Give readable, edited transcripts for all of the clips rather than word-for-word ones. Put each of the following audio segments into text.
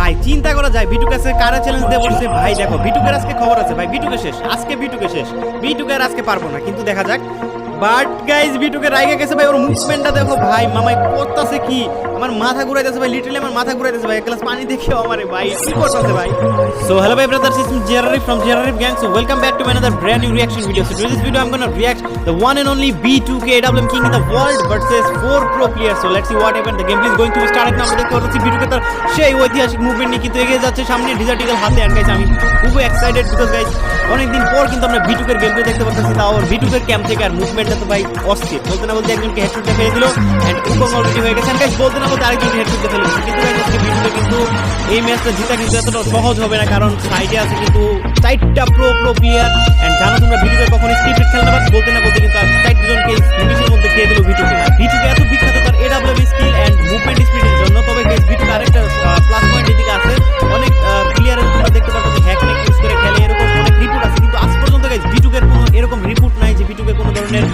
ভাই চিন্তা করা যায় বিটুকে আজকে কারা চ্যালেঞ্জ দিয়ে বসছে ভাই। দেখো বিটুকের আজকে খবর আছে ভাই, বিটুকে শেষ আজকে, বিটুকে শেষ, বিটুকে আর আজকে পারবো না, কিন্তু দেখা যাক। বাট গাইজ বিটুকে রাইগে গেছে ভাই, ওর মুভমেন্টটা দেখো ভাই, মামাই করতেছে কি, আমার মাথা ঘুরাইতেছে ভাই, লিটারালি আমার মাথা ঘুরাইতেছে ভাই, এক গ্লাস পানি দেখেও আমারে ভাই কি করতেছে ভাই। So hello my brothers, it's me Jerarif from Jerarif Gang. So welcome back to another brand new reaction video. So in this video I'm gonna react the one and only B2K AWM King in the world versus 4 pro players. So let's see what happened. The gameplay is going to be started now. আমরা দেখতে পাচ্ছি B2K তার সেই ঐতিহাসিক movement নিয়ে কিন্তু এগিয়ে যাচ্ছে সামনে ডিজার্ট ইগল হাতে। এন্ড গাইস আমি খুব এক্সাইটেড বিকজ গাইস অনেকদিন পর কিন্তু আমরা B2K এর গেমপ্লে দেখতে পাচ্ছি, তাও ওর B2K এর ক্যাম্প থেকে। আর মুভমেন্টটা তো ভাই অস্থির, বলতে না বলতে একজনকে হেডশট দিয়ে ফেলে দিল এন্ড উকং অলরেডি হয়ে গেছে। এন্ড গাইস বলতে না বলতে আরেকজনকে হেডশট দিয়ে ফেলে দিল। কিন্তু গাইস আজকে B2K কিন্তু এই ম্যাচটা জিতা কিন্তু এতটা সহজ হবে না, কারণ সাইডে আছে কিন্তু 4টা প্রো প্লেয়ার। এন্ড জানো তোমরা B2K কখনো স্ক্রিপ্টেড খেলে না, বাট বলতে না বলতে কিন্তু আর 4 জনকে নিমিশের মধ্যে খেয়ে দিল B2K। B2K এত বিখ্যাত তার AWM স্কিল এন্ড মুভমেন্ট স্পিডের জন্য। তবে গাইস B2K আরেকটা প্লাস পয়েন্ট এদিকে আছে, অনেক প্লেয়ারের তোমরা দেখতে পাচ্ছ যে হ্যাক ম্যাক ইউজ করে খেলে, এরকম অনেক রিপোর্ট আছে, কিন্তু আজ পর্যন্ত গাইস B2K এর কোনো এরকম রিপোর্ট নাই যে B2K কোনো ধরনের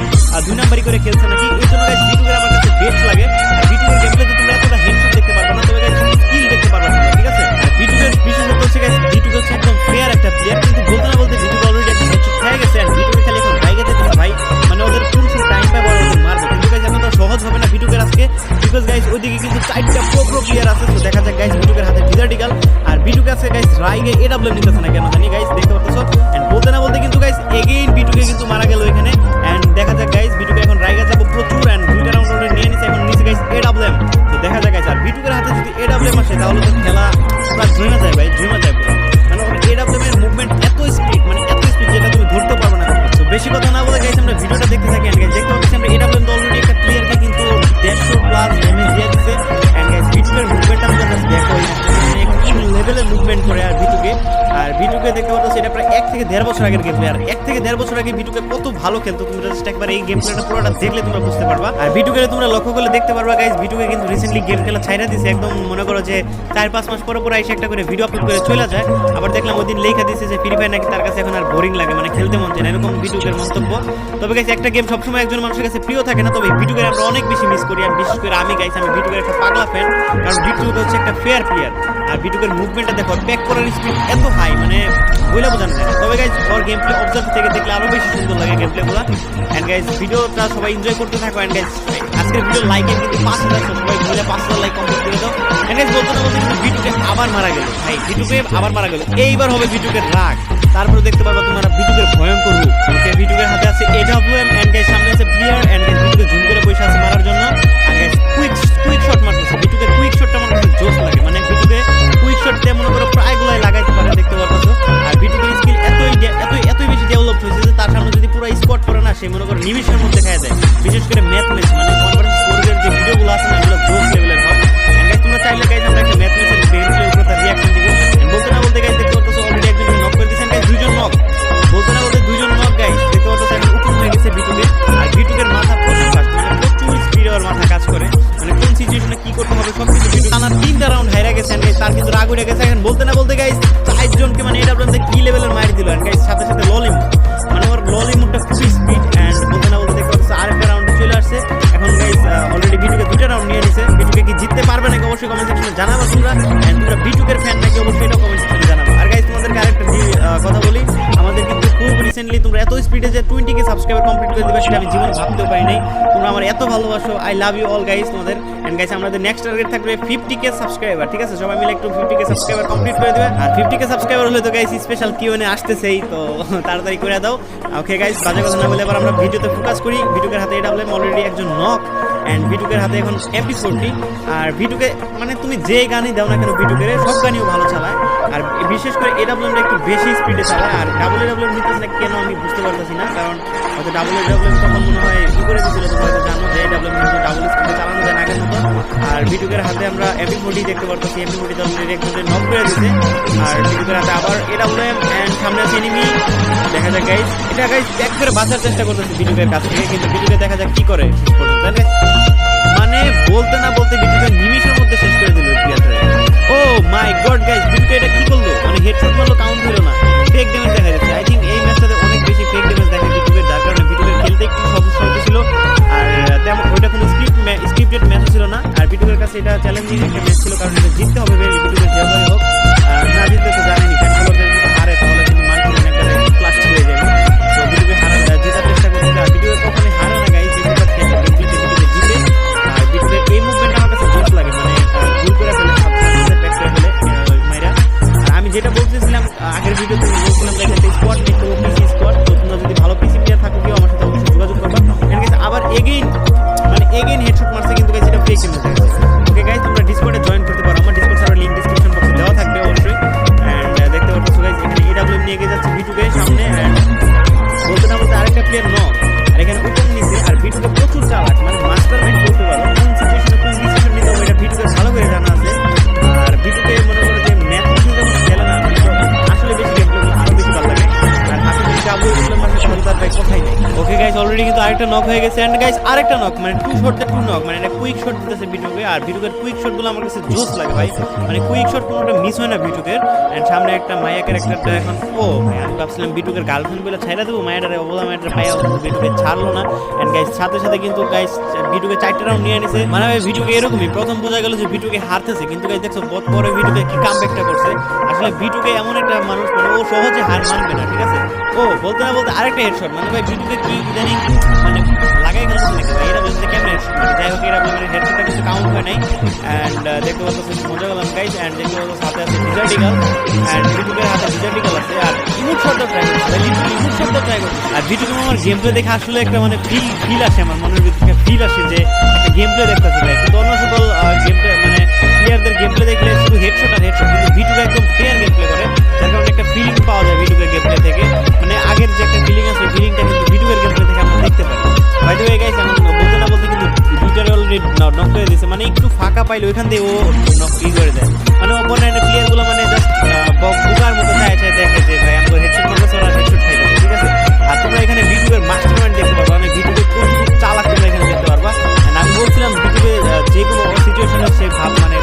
2 নাম্বারই করে খেলছে নাকি। এই জন্য গাইস B2K আমার কাছে বেস্ট লাগে। আর B2K এর গেমপ্লেতে তোমরা এতটা হেডশট দেখতে পারবে না, তবে গাইস স্কিল দেখতে পারবে না, ঠিক আছে। আর B2K এর বিশেষত্ব হচ্ছে গাইস B2K হচ্ছে একদম ফেয়ার একটা প্লেয়ার, কিন্তু বলতে না বলতে B2K অলরেডি একটা হেডশট খেয়ে গেছে। আর B2K খালি এখন রাইগে যেতে ভাই, মানে ওদের ফুল টাইম পায় বড় ওদের মারবে, কিন্তু গাইস এখন তো সহজ হবে না B2K এর আজকে, বিকজ গাইস ওইদিকে কিন্তু 4টা প্রো প্লেয়ার আছে। তো দেখা যাক গাইস B2K এর হাতে ডিজার্ট ইগল আর B2K আছে গাইস রাইগে AWM নিতেছে না কেন জানি গাইস, দেখতে পাচ্ছো। এন্ড বলতে না বলতে কিন্তু গাইস এগেইন B2K কিন্তু মারা গেল এখানে। এন্ড দেখা যাক গাইস B2K এখন রাইগে যাবে প্রচুর। এন্ড 2টা রাউন্ড অলরেডি নিয়ে নিছে, এখন নিচে গাইস AWM। তো দেখা যাক গাইস আর B2K এর হাতে যদি AWM আসে তাহলে তো খেলা পুরো জমে যায় ভাই, জমে যায় পুরো। মানে ওর AWM এর মুভমেন্ট এত স্পিড, মানে এত স্পিড যেটা তুমি ধরতে পারবে না। তো বেশি কথা না বলে গাইস আমরা ভিডিওটা দেখতে থাকি। এন্ড গাইস দেখতে পাচ্ছি আমরা AWM তো অলরেডি একটা প্লেয়ারকে কিন্তু 150 প্লাস ড্যামেজ দিয়ে দিয়েছে। এন্ড গাইস B2K এর মুভমেন্টটা আমরা জাস্ট দেখো, কি লেভেলের মুভমেন্ট করে আর B2K। আর B2K দেখতে পাচ্ছ সেটা প্রায় 1 থেকে 1.5 বছর আগের গেম প্লে। আর 1 থেকে 1.5 বছর আগে B2K কত ভালো খেলতো তুমি জাস্ট একবার এই গেম প্লেটা পুরোটা দেখলে তোমরা বুঝতে পারবা। আর B2K তোমরা লক্ষ্য করলে দেখতে পারবা গাইস B2K কিন্তু রিসেন্টলি গেম খেলা ছাইরা দিয়েছে, একদম মনে করো যে 4-5 মাস পরে পরে এসে একটা করে ভিডিও আপলোড করে চলে যায়। আবার দেখলাম ওই দিন লেখা দিয়েছে যে ফ্রি ফায়ার নাকি তার কাছে এখন আর বোরিং লাগে, মানে খেলতে মন চায় না, এরকম B2K এর মন্তব্য। তবে গাইস একটা গেম সবসময় একজন মানুষের কাছে প্রিয় থাকে না, তবে B2K আমরা অনেক বেশি মিস করি। আর বিশেষ করে আমি গাইস, আমি B2K একটা পাগলা ফ্যান, কারণ B2K হচ্ছে একটা ফেয়ার প্লেয়ার। আর B2K এর মুভমেন্টটা দেখো, প্যাক করার স্পিড এত হাই, মানে বইলা বোঝানো যায় না। তবে গাইস ওর গেম প্লে অবজার্ভ থেকে দেখলে আরো বেশি সুন্দর লাগে গেম প্লেগুলো। এন্ড গাইস ভিডিওটা সবাই এনজয় করতে থাকো। এন্ড গাইস আজকের ভিডিও লাইকে কিন্তু 5000, সবাই মিলে 5000 লাইক কমপ্লিট করে দাও। এন্ড গাইস বলতে না বলতে B2K আবার মারা গেল ভাই, B2K আবার মারা গেল। এইবার হবে B2K এর রাগ, তারপরে দেখতে পারবা তোমরা B2K এর ভয়ঙ্কর রূপ। ওকে B2K এর হাতে আছে AWM এন্ড গাইস সামনে আছে প্লেয়ার। এন্ড গাইস B2K ঝুম করে বসে আছে মারার জন্য। আর গাইস কুইক শট মারতেছে, B2K এর কুইক শটটা আমার কাছে জোস লাগে, মানে B2K কুইক শট দিয়ে মনে করো প্রায় গুলাই লাগাইতে পারে, দেখতে পারতেছো। আর B2K এর স্কিল এতই বেশি ডেভেলপ হয়েছে যে তার সামনে যদি পুরো স্পট করে না, সে মনে করো নিমিশের মধ্যে খেয়ে দেয়। বিশেষ করে ম্যাথ ম্যাচ, মানে কনফারেন্স ফোরের যে ভিডিওগুলো আছে না, এগুলো জোস লেভেলের হয়। এন্ড গাইস তোমরা চাইলে গাইস আমরা একটা ম্যাথ ম্যাচের গেম প্লে উপর তার রিঅ্যাকশন দিব। এন্ড বলতে না বলতে গাইস দেখতে পারতেছো অলরেডি একজন নক করে দিয়েছেন গাইস, 2 জন নক। বলতে না বলতে 2 জন নক গাইস, দেখতে পারতেছো এখন উপর হয়ে গেছে B2K। আর B2K এর মাথা প্রচুর ফাস্ট, মানে প্রচুর স্পিডে ওর মাথা কাজ করে, মানে কোন সিচুয়েশনে কি করতে হবে সবকিছু B2K টানা 3টা রাউন্ড হাইরা গেছে। এন্ড গাইস তার কিন্তু রাগ উঠে গেছে। এখন বলতে না বলতে গাইস 4 জনকে মানে AWM তে কি লেভেলের মার দিল। এন্ড গাইস সাথে সাথে ললিমুড, মানে ওর ললিমুডটা খুবই স্পিড। এন্ড বলতে না বলতে দেখতে পাচ্ছ আরেকটা রাউন্ডে চলে আসছে। এখন গাইস অলরেডি B2K 2টা রাউন্ড নিয়ে নিছে। B2K কি জিততে পারবে নাকি অবশ্যই কমেন্ট সেকশনে জানাবা তোমরা। এন্ড তোমরা B2K এর ফ্যান নাকি অবশ্যই এটা কমেন্ট সেকশনে জানাবা। আর গাইস তোমাদেরকে আরেকটা কথা বলি, আমাদের কিন্তু খুব রিসেন্টলি তোমরা এত স্পিডে যে 20K সাবস্ক্রাইবার কমপ্লিট করে দিবা, সেটা আমি জীবনে ভাবতেও পারি নাই। তোমরা আমার এত ভালোবাসো, I love you all guys তোমাদের। এন্ড গাইস আমাদের নেক্সট টার্গেট থাকবে 50K সাবস্ক্রাইবার, ঠিক আছে? সবাই মিলে একটু 50K সাবস্ক্রাইবার কমপ্লিট করে দিবে। আর 50K সাবস্ক্রাইবার হলে তো গাইস স্পেশাল Q&A আসতেছেই, তো তাড়াতাড়ি করে দাও। ওকে গাইস বাজে কথা না বলে এবার আমরা ভিডিওতে ফোকাস করি। B2K এর হাতে AWM অলরেডি একজন নক। এন্ড B2K এর হাতে এখন MP40। আর B2K মানে তুমি যে গানই দাও না কেন B2K এর সব গানইও ভালো চালায়। আর বিশেষ করে AWM টা একটু বেশি স্পিডে চালায়। আর ডাবল AWM নিতেছে না কেন আমি বুঝতে পারতেছি না, কারণ হয়তো ডাবল AWM তখন মনে হয় কি করে দিয়েছিল, তোমরা হয়তো জানো যে AWM কিন্তু ডাবল স্পিডে চালানো যায় না আগের মতো। আর B2K এর হাতে আমরা MP40 দেখতে পারতেছি, MP40 তো অলরেডি একজনের নক করে দিয়েছে। আর B2K এর হাতে আবার AWM এন্ড সামনে আছে এনিমি। দেখা যাক গাইস, এটা গাইস ব্যাক করে বাঁচার চেষ্টা করতেছে B2K এর কাছ থেকে, কিন্তু B2K দেখা যাক কি করে শেষ পর্যন্ত। মানে বলতে না বলতে B2K নিমিশের মধ্যে শেষ করে দিল প্লেয়ারটা। ও মাই গড গাইস, B2K এটা কি করলো, মানে হেডশট মারলো কাউন্ট হলো না, ফেক ড্যামেজ দেখা যাচ্ছে। আই থিংক এই ম্যাচটাতে অনেক বেশি ফেক ড্যামেজ দেখা B2K, যার কারণে B2K খেলতে একটু সমস্যা হয়েছিল। আর তেমন ওইটা কোনো স্ক্রিপ্টেড ম্যাচ ছিল না। আর B2K এর কাছে এটা চ্যালেঞ্জিং একটা ম্যাচ ছিল, কারণ এটা জিততে হবে B2K যেভাবে হোক। প্লেয়ার নক, আর এখানে উপর নিচে, আর ভিডিওটা প্রচুর চালাক, মানে মাস্টার মাইন্ড বলতে পারো, কোন সিচুয়েশনে কোন ডিসিশন নিতে হবে এটা ভিডিওতে ভালো করে জানা আছে। আর ভিডিওতে মনে করো যে ম্যাথ যখন খেলে না আসলে বেশি গেমগুলো আরো বেশি ভালো লাগে। আর হাতে যদি চাবু এগুলো মানে তাহলে তার ভাই কোথায় নেই। ওকে গাইস, অলরেডি কিন্তু আরেকটা নক হয়ে গেছে, এন্ড গাইস আরেকটা নক, মানে টু শটে টু নক, মানে এটা কুইক শট দিতেছে ভিডিওকে। আর ভিডিওর কুইক শটগুলো আমার কাছে জোস লাগে ভাই, মানে কুইক শট কোনোটা মিস হয় না ভিডিওর। এন্ড সামনে একটা মায়া ক্যারেক্টারটা এখন, ও আমি ভাবছিলাম ভিডিওর গার্লফ্রেন্ড বলে ছাইড়া দেবো, মায়াটারে অবলা মায়াটারে পাইয়া ভিডিওকে ছাড়লো না। এন্ড গাইস সাথে সাথে কিন্তু গাইস ভিডিওকে 4টা রাউন্ড নিয়ে নিছে, মানে ভাই ভিডিওকে এরকমই প্রথম বোঝা গেল যে ভিডিওকে হারতেছে, কিন্তু গাইস দেখছো বহুত পরে ভিডিওকে কি কামব্যাকটা করছে। আসলে ভিডিওকে এমন একটা মানুষ, মানে ও সহজে হার মানবে না, ঠিক আছে। ও বলতে না বলতে আরেকটা হেডশট, মানে ভাই ভিডিওকে কি ইদানিং মানে লাগাই গেল নাকি ভাই, এটা বলতে কেমন হেডশট, মানে যাই হোক এটা মানে হেডশটটা কিন্তু কাউন্ট হয় নাই। এন্ড দেখতে পাচ্ছেন মজা গেলাম গাইস। এন্ড দেখতে পাচ্ছেন সাথে আছে ডিজার্টিকাল, এন্ড ভিডিওকে হাতে ডিজার্টিকাল আছে, আর ইমোট শটটা ট্রাই করছে, লিটারালি ইমোট শটটা ট্রাই করছে। আর ভিডিওকে আমার গেম প্লে দেখে আসলে একটা মানে ফিল আসে, আমার মনের ভিতরে ফিল আসে যে একটা গেম প্লে দেখতেছি ভাই। কিন্তু অন্য সকল গেম প্লে মানে প্লেয়ারদের গেম প্লে দেখলে শুধু হেডশট আর হেডশট, কিন্তু ভিডিওটা একদম ফেয়ার গেম প্লে করে, যার কারণে একটা ফিলিং পাওয়া যায় ভিডিওর গেম প্লে থেকে। মানে আগের যে একটা ফিলিং আছে, ফিলিংটা কিন্তু ভিডিওর গেম প্লে থেকে আমরা দেখতে পাই। বাই দ্য ওয়ে গাইস, আমি বলতে না বলতে কিন্তু ভিডিওটা অলরেডি নক করে দিয়েছে, মানে একটু ফাঁকা পাইলে ওইখান দিয়ে ও নক করে দেয়। মানে অপোনেন্টের প্লেয়ারগুলো মানে জাস্ট বুকার মতো চায় দেখে যে ভাই আমাদের হেডশট মারতেছে, ওরা হেডশট খাইছে, ঠিক আছে। আর তোমরা এখানে ভিডিওর মাস্টারমাইন্ড দেখতে পারবা, মানে ভিডিওতে প্রচুর চালাক তোমরা এখানে দেখতে পারবা। আমি বলছিলাম ভিডিওতে যে কোনো সিচুয়েশনে সে ভাব মানে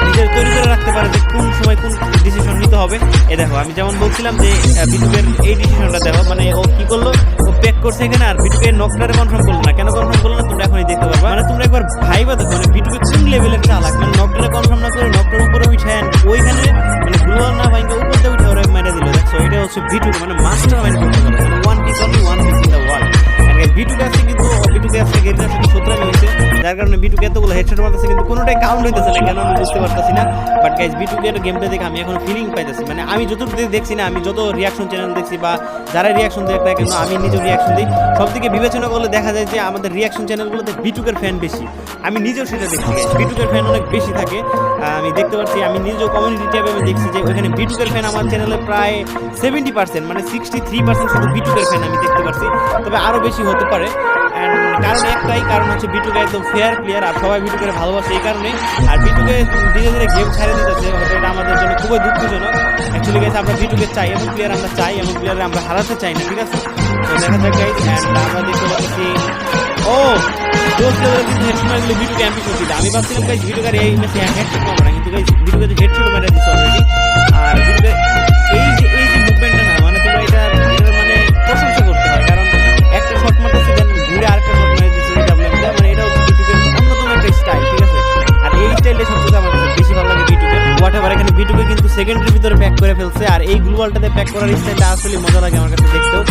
নিজের তৈরি করে রাখতে পারে যে কোন সময় কোন ডিসিশন নিতে হবে। এ দেখো আমি যেমন বলছিলাম যে ভিডিওর এই ডিসিশনটা দেখো, মানে ও কি করলো, ও প্যাক করছে এখানে, আর ভিডিওকে নকটারে কনফার্ম করলো না। কেন কনফার্ম করলো না তোমরা এখনই দেখতে পারবা। মানে তোমরা একবার ভাইবা দেখো, মানে ভিডিওকে কোন লেভেলের চালাক, মানে নকটারে কনফার্ম না করে নকটার উপরে উঠে ওইখানে মানে গ্লোয়াল না ভাইকে উপর দিয়ে উঠে ওরা মেরে দিল। দেখছো এটা হচ্ছে ভিডিও মানে মাস্টার মাইন্ড করতে পারে, মানে one piece only one piece in the world. Video কাছে কিন্তু ভিডিওকে আজকে গেমটার সাথে সূত্রামি হয়েছে, যার কারণে ভিডিওকে এতগুলো হেডশট মারতেছে, কিন্তু কোনোটাই কাউন্ট হইতেছে না, কেন আমি বুঝতে পারতেছি না। বাট গাইজ ভিডিওকে গেমটা দেখে আমি এখন ফিলিং পাইতেছি, মানে আমি যতটুকু দেখছি না, আমি যত রিয়াকশন চ্যানেল দেখছি বা যারা রিয়াকশন দেয় না কেন আমি নিজেও রিয়াকশন দিই, সব দিকে বিবেচনা করলে দেখা যায় যে আমাদের রিয়াকশন চ্যানেলগুলোতে ভিডিওর ফ্যান বেশি। আমি নিজেও সেটা দেখছি, ভিডিওর ফ্যান অনেক বেশি থাকে, আমি দেখতে পাচ্ছি। আমি নিজেও কমিউনিটি ট্যাবে আমি দেখছি যে ওইখানে ভিডিওর ফ্যান আমার চ্যানেলে প্রায় 70%, মানে 63% শুধু ভিডিওর ফ্যান আমি দেখতে পাচ্ছি, তবে আরও বেশি হতে পারে। কারণ একটাই কারণ হচ্ছে ভিডিওকে একদম ফেয়ার প্লেয়ার, আর সবাই ভিডিওকে ভালোবাসে এই কারণে। আর ভিডিওকে ধীরে ধীরে গেম ছাড়ে দিতেছে, হয়তো এটা আমাদের জন্য খুবই দুঃখজনক। অ্যাকচুয়ালি গাইস আমরা ভিডিওকে চাই, এমন প্লেয়ার আমরা চাই, এমন প্লেয়ার আমরা হারাতে চাই না, ঠিক আছে। তো দেখা যাক গাইস, অ্যান্ড আমরা দেখতে পাচ্ছি ও দোস্ত লেভেলের কিন্তু হেডশট মারগুলো ভিডিওকে এমপি করছিল। আমি ভাবছিলাম গাইস ভিডিওকে এই ম্যাচে হেডশট মারবে না, কিন্তু গাইস ভিডিওকে হেডশট মেরে দিচ্ছে অলরেডি। আর ভিডিওকে এই যে মুভমেন্টটা না, মানে তোমরা এটার মানে প্রশংসা করতে হয়, কারণ একটা শট মারতেছে দেন ঘুরে আরেকটা শট মেরে দিচ্ছে ডাবলুএমতে, মানে এটা হচ্ছে ভিডিওকে অন্যতম একটা স্টাইল, ঠিক আছে। আর এই স্টাইলটা সবচেয়ে আমার কাছে বেশি ভালো লাগে ভিডিওকে। হোয়াটএভার এখানে ভিডিওকে কিন্তু সেকেন্ডের ভিতরে প্যাক করে ফেলছে, আর এই গ্লোয়ালটাতে প্যাক করার স্টাইলটা আসলে মজা লাগে আমার কাছে দেখতেও।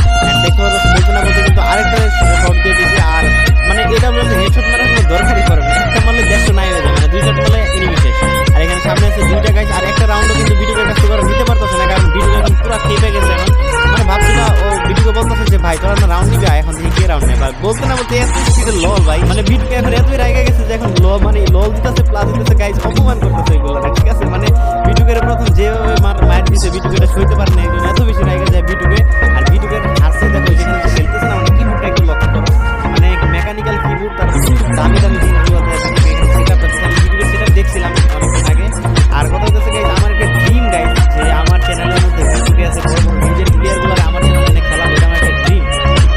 দেখতে পাচ্ছি বলতে না বলতে কিন্তু আরেকটা শট দিয়ে দিয়েছে, আর মানে এটা বলতে হেডশট মারার কোনো দরকারই পড়ে না, একটা মারলে 150 নাই হয়ে যায়, মানে 2 শট মারলে এনিমি শেষ। আর এখানে সামনে আছে 2টা গাইস, আর একটা রাউন্ডও কিন্তু ভিডিওকে কাছে করে নিতে পারতেছে না, কারণ ভিডিও এখন পুরো খেপে গেছে এখন। মানে ভাবছিল ও ভিডিওকে বলতেছে যে ভাই তোরা না রাউন্ড নিবি, এখন দেখি কে রাউন্ড নেয়, বলতে না বলতে এত স্পিডে লল ভাই, মানে ভিডিওকে এখন এতই রাইগা গেছে যে এখন মানে লল দিতেছে প্লাস দিতেছে গাইস, অপমান করতেছে এগুলো, ঠিক আছে। মানে ভিডিওকে প্রথম যেভাবে মার দিতে ভিডিওকে এটা সইতে পারে না, একজন এত বেশি রাইগা যায় ভিডিওকে। আর ভিডিওকে হাসছে দেখো যেখানে খেলতেছে না, মানে কিবোর্ডটা একটু লক্ষ্য করো, মানে মেকানিক্যাল কিবোর্ড, তার দামি দামি জিনিসগুলো সেটআপ করতেছে। আমি ভিডিওকে সেটআপ দেখছিলাম অনেকদিন আগে। আর কথা হচ্ছে গাইস আমার একটা ড্রিম গাইস, যে আমার চ্যানেলের মধ্যে ভিডিওকে আছে বড় বড় নিজের প্লেয়ারগুলো আমার চ্যানেলে এনে খেলা, এটা আমার একটা ড্রিম।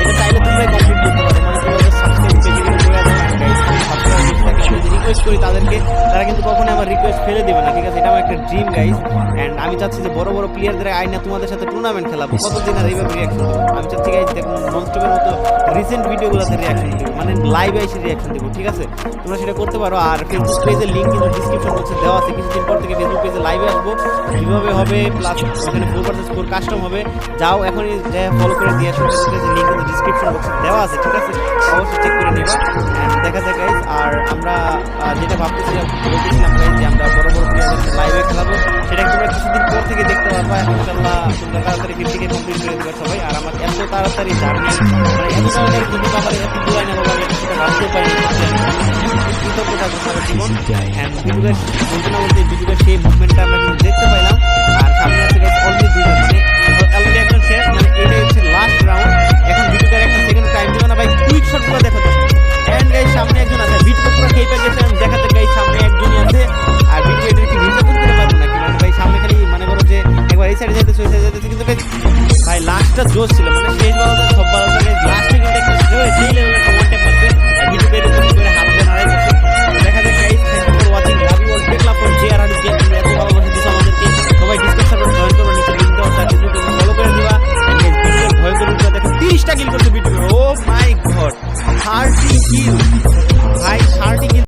এটা চাইলে তোমরাই কমপ্লিট করতে পারো, মানে তোমরা সাবস্ক্রাইব পেজগুলো করে দাও গাইস, সাবস্ক্রাইব যদি রিকোয়েস্ট করি তাদেরকে, তারা কিন্তু কখনোই আমার রিকোয়েস্ট ফেলে দেবে না, ঠিক আছে। এটা আমার একটা ড্রিম গাইস। অ্যান্ড আমি চাচ্ছি যে বড় বড় প্লেয়ারদের আইনা তোমাদের সাথে টুর্নামেন্ট খেলাবো, কতদিন আর এইভাবে রিয়াকশন দেবো। আমি চাচ্ছি গাইস দেখুন ননস্টপের মতো রিসেন্ট ভিডিওগুলোতে রিয়াকশন দেবো, মানে লাইভে এসে রিয়াকশন দেবো, ঠিক আছে। তোমরা সেটা করতে পারো। আর ফেসবুক পেজের লিঙ্ক কিন্তু ডিসক্রিপশন বক্সে দেওয়া আছে, কিছুদিন পর থেকে ফেসবুক পেজে লাইভে আসবো, কীভাবে হবে প্লাস ওখানে 4 কাস্টম হবে, যাও এখনই যে ফলো করে দিয়ে আসো। ফেসবুক পেজের লিঙ্ক কিন্তু ডিসক্রিপশন বক্সে দেওয়া আছে, ঠিক আছে, অবশ্যই চেক করে নেবা। দেখা যায় গাইস। আর আমরা যেটা বলতেছিলাম গাইস যে আমরা বড় বড় প্লেয়ারদের লাইভে খেলাবো, সেটা তোমরা কিছুদিন পর থেকে দেখতে পারবা। ইনশাআল্লাহ তোমরা তাড়াতাড়ি 50কে কমপ্লিট করে দেবে সবাই। আর আমার এত তাড়াতাড়ি জার্নি, মানে এত তাড়াতাড়ি যদি আমার এত দূর আইনা বাবা সেটা ভাবতে পারি কৃতজ্ঞ থাকবো সারা জীবন। হ্যাঁ ভিডিওটা বলতে না বলতে ভিডিওটা সেই মুভমেন্টটা আমরা কিন্তু দেখতে পাইলাম। আর সামনে আছে গাইস অলরেডি 2 জন, মানে অলরেডি একজন শেষ, মানে এটাই হচ্ছে লাস্ট রাউন্ড। এখন ভিডিওটার একটা 30 কিল ভাই, 30 কিল